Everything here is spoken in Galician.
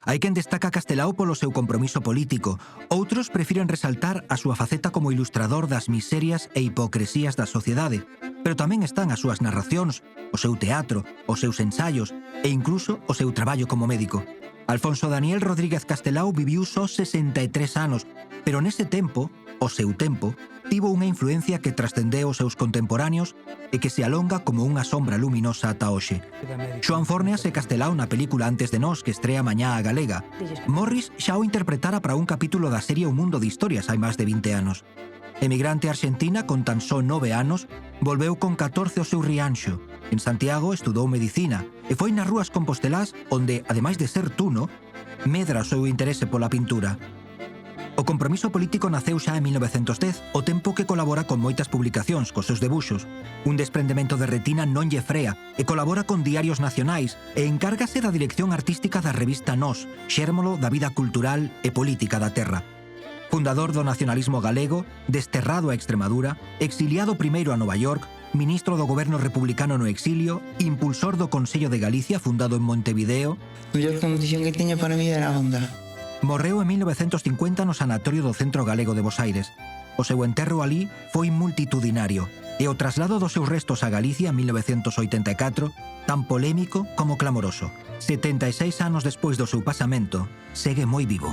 Hai quen destaca Castelao polo seu compromiso político, outros prefiren resaltar a súa faceta como ilustrador das miserias e hipocresías da sociedade, pero tamén están as súas narracións, o seu teatro, os seus ensaios e incluso o seu traballo como médico. Alfonso Daniel Rodríguez Castelao viviu só 63 anos, pero nese tempo, o seu tempo, tivo unha influencia que trascendeu os seus contemporáneos e que se alonga como unha sombra luminosa ata hoxe. Xoan Forneas e Castelao na película Antes de Nós, que estrea mañá a galega. Morris xa o interpretara para un capítulo da serie Un mundo de historias hai máis de 20 anos. Emigrante a Argentina con tan só 9 anos, volveu con 14 ao seu rianxo. En Santiago estudou medicina e foi nas rúas compostelás onde, ademais de ser tuno, medra o seu interese pola pintura. O compromiso político naceu xa en 1910, o tempo que colabora con moitas publicacións cos seus debuxos. Un desprendemento de retina non lle frea e colabora con diarios nacionais e encárgase da dirección artística da revista Nós, xérmolo da vida cultural e política da terra. Fundador do nacionalismo galego, desterrado a Extremadura, exiliado primeiro a Nova York, ministro do goberno republicano no exilio, impulsor do Consello de Galicia fundado en Montevideo. A mellor condición que tiña para mí era a onda. Morreu en 1950 no sanatorio do Centro Galego de Bos Aires. O seu enterro alí foi multitudinario e o traslado dos seus restos a Galicia en 1984 tan polémico como clamoroso. 76 anos despois do seu pasamento, segue moi vivo.